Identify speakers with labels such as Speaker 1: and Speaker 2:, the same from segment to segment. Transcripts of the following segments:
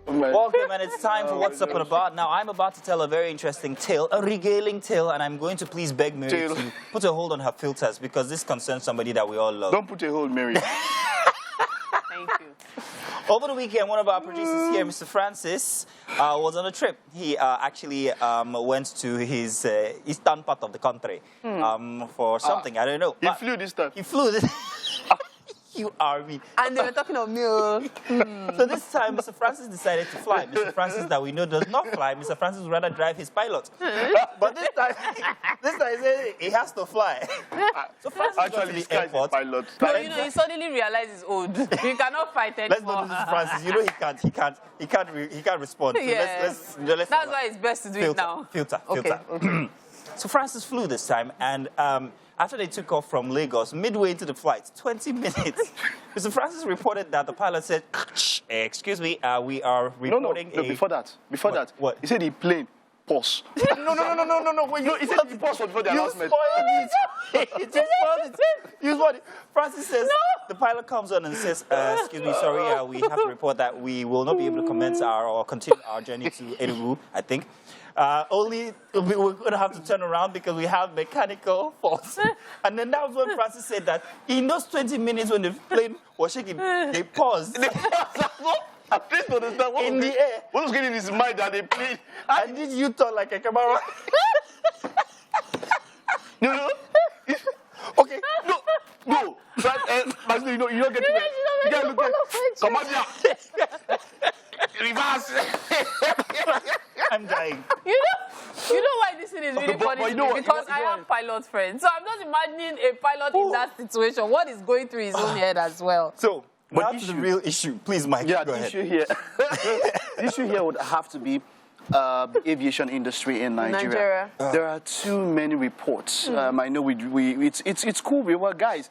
Speaker 1: Welcome, and it's time for What's Up and About. Now, I'm about to tell a very interesting tale, a regaling tale, and I'm going to please beg Mary to put a hold on her filters because this concerns somebody that we all love.
Speaker 2: Don't put a hold, Mary.
Speaker 3: Thank you.
Speaker 1: Over the weekend, one of our producers here, Mr. Francis, was on a trip. He actually went to his eastern part of the country for something. I don't know.
Speaker 2: He flew this time.
Speaker 1: He flew this. You are me.
Speaker 3: And they were talking of me.
Speaker 1: So this time, Mr. Francis decided to fly. Mr. Francis that we know does not fly. Mr. Francis would rather drive his pilot. But this time he said he has to fly. So Francis
Speaker 2: Actually,
Speaker 1: goes to the airport.
Speaker 2: Pilot.
Speaker 3: No, you know, he suddenly realized he's old. He cannot fight anymore.
Speaker 1: Let's not do this, Francis. You know he can't respond. So
Speaker 3: Yes.
Speaker 1: let's
Speaker 3: That's why it's best to do it now.
Speaker 1: Filter.
Speaker 3: Okay.
Speaker 1: So Francis flew this time, and after they took off from Lagos, midway into the flight, 20 minutes, Mr. Francis reported that the pilot said, excuse me, we are reporting
Speaker 2: No, before that.
Speaker 1: What?
Speaker 2: He said the plane, pause.
Speaker 1: No. When you
Speaker 2: He said he paused before the announcement.
Speaker 1: You spoiled it. Francis says, the pilot comes on and says, excuse me, sorry, we have to report that we will not be able to commence or continue our journey to Enugu, I think. Only we're going to have to turn around because we have mechanical faults. And then that was when Francis said that in those 20 minutes when the plane was shaking, they paused.
Speaker 2: At least understand what
Speaker 1: In the air.
Speaker 2: What was getting in his mind that they played.
Speaker 1: And did you turn like a camera?
Speaker 2: No.
Speaker 1: Okay.
Speaker 2: No. But, you don't get it. You can't look at come on here. Reverse.
Speaker 1: I'm dying.
Speaker 3: You know why this thing is really funny to me? Because I have pilot friends. So I'm just imagining a pilot in that situation. What is going through his own head as well?
Speaker 1: So, now to the real issue. Please, Mike,
Speaker 2: Yeah,
Speaker 1: go
Speaker 2: the
Speaker 1: ahead.
Speaker 2: issue here. The issue here would have to be the aviation industry in Nigeria. There are too many reports. I know it's cool. We were guys.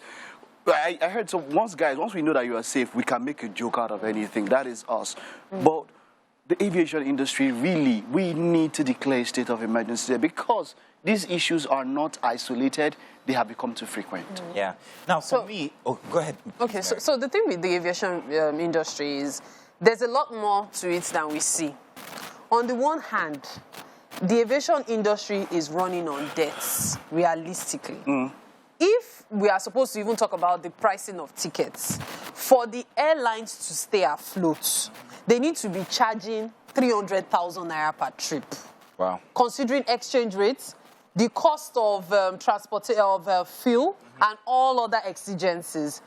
Speaker 2: I heard so once we know that you are safe, we can make a joke out of anything. That is us. But the aviation industry, really, we need to declare a state of emergency because these issues are not isolated. They have become too frequent.
Speaker 1: Yeah. Now, for me... Oh, go ahead.
Speaker 3: Okay, so the thing with the aviation industry is there's a lot more to it than we see. On the one hand, the aviation industry is running on debts, realistically. If we are supposed to even talk about the pricing of tickets, for the airlines to stay afloat, they need to be charging 300,000 naira per trip.
Speaker 1: Wow.
Speaker 3: Considering exchange rates, the cost of fuel, and all other exigencies,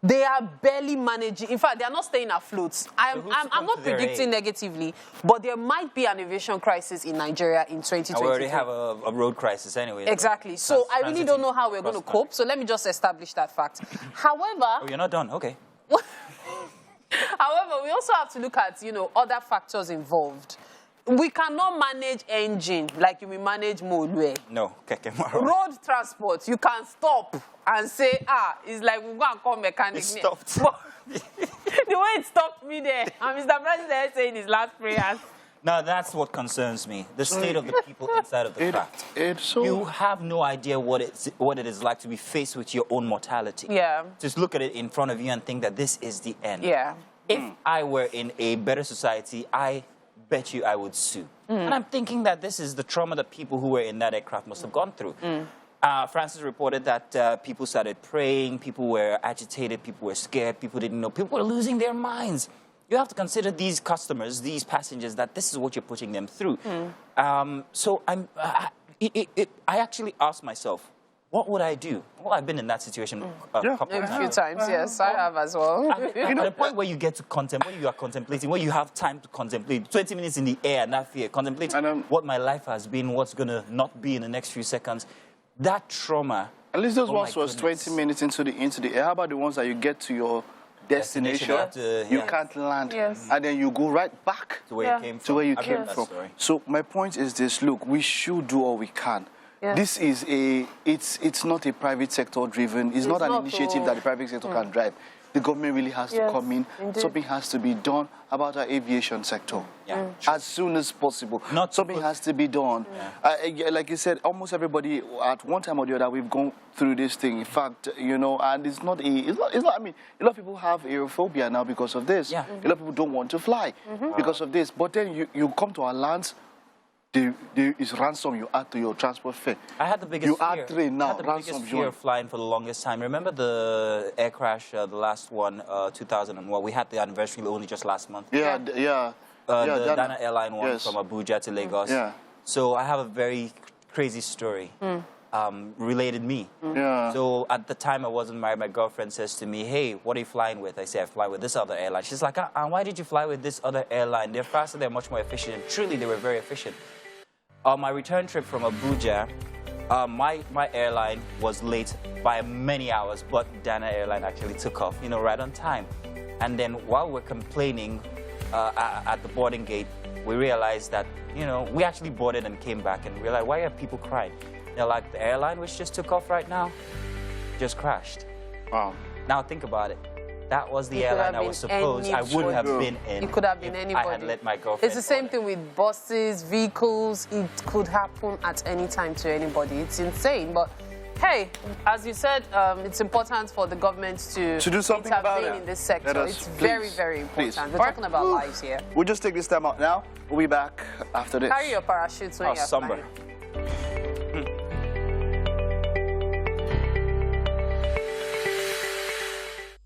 Speaker 3: they are barely managing. In fact, they are not staying afloat. I'm not predicting negatively, but there might be an aviation crisis in Nigeria in 2023.
Speaker 1: We already have a road crisis anyway.
Speaker 3: Exactly. So I really don't know how we're going to cope. So let me just establish that fact. However...
Speaker 1: Oh, you're not done? Okay.
Speaker 3: However, we also have to look at, other factors involved. We cannot manage engine like you will manage Molue.
Speaker 1: No.
Speaker 3: Road transport, you can stop and say, it's like we'll go and call mechanic.
Speaker 1: It stopped.
Speaker 3: The way it stopped me there, and Mr. President saying his last prayers.
Speaker 1: Now, that's what concerns me, the state of the people inside of the craft. You have no idea what it is like to be faced with your own mortality.
Speaker 3: Yeah.
Speaker 1: Just look at it in front of you and think that this is the end.
Speaker 3: Yeah.
Speaker 1: If I were in a better society, I bet you I would sue. And I'm thinking that this is the trauma that people who were in that aircraft must have gone through. Francis reported that people started praying, people were agitated, people were scared, people didn't know, people were losing their minds. You have to consider these customers, these passengers, that this is what you're putting them through. So I actually asked myself, what would I do? Well, I've been in that situation a couple of times.
Speaker 3: A few times, yes, I have as well.
Speaker 1: At the point where you get to contemplate, where you are contemplating, where you have time to contemplate, 20 minutes in the air and that fear, contemplate what my life has been, what's going to not be in the next few seconds. That trauma.
Speaker 2: At least those ones was 20 minutes into the air. How about the ones that you get to your destination, you can't land, and then you go right back
Speaker 1: to where you came from.
Speaker 2: So my point is this: look, we should do all we can. This is it's not a private sector driven. It's not an initiative that the private sector can drive. the government really has to
Speaker 3: Yes,
Speaker 2: come in.
Speaker 3: indeed.
Speaker 2: Something has to be done about our aviation sector.
Speaker 1: Yeah.
Speaker 2: As soon as possible. Something has to be done. Like you said, almost everybody at one time or the other, we've gone through this thing. In fact, you know, and it's not, I mean, a lot of people have aerophobia now because of this.
Speaker 1: Yeah.
Speaker 2: A lot of people don't want to fly because of this. But then you come to our lands, there is ransom you add to your transport fare.
Speaker 1: I had the biggest
Speaker 2: you
Speaker 1: fear.
Speaker 2: add three now,
Speaker 1: I had the biggest
Speaker 2: ransom
Speaker 1: fear of flying for the longest time. Remember the air crash, the last one, 2001? We had the anniversary only just last month.
Speaker 2: Yeah.
Speaker 1: The Dana airline one from Abuja to Lagos.
Speaker 2: Yeah.
Speaker 1: So I have a very crazy story. Related me.
Speaker 2: Yeah.
Speaker 1: So at the time I wasn't married, my girlfriend says to me, hey, what are you flying with? I say, I fly with this other airline. She's like, why did you fly with this other airline? They're faster, they're much more efficient. And truly, they were very efficient. On my return trip from Abuja, my airline was late by many hours, but Dana airline actually took off, you know, right on time. And then while we're complaining at the boarding gate, we realized that, you know, we actually boarded and came back and realized, why are people crying? They're like, the airline which just took off right now just crashed.
Speaker 2: Wow.
Speaker 1: Now think about it. That was the airline I was supposed I would have been in.
Speaker 3: It could have been anybody.
Speaker 1: I had let my girlfriend.
Speaker 3: It's the same thing with buses, vehicles. It could happen at any time to anybody. It's insane, but hey, as you said, it's important for the government to
Speaker 2: do something about
Speaker 3: intervene
Speaker 2: it.
Speaker 3: in this sector. It's very, very important.
Speaker 2: Please.
Speaker 3: We're talking about lives here.
Speaker 2: We'll just take this time out now. We'll be back after this.
Speaker 3: Carry your parachutes when you're
Speaker 1: somber.
Speaker 3: flying.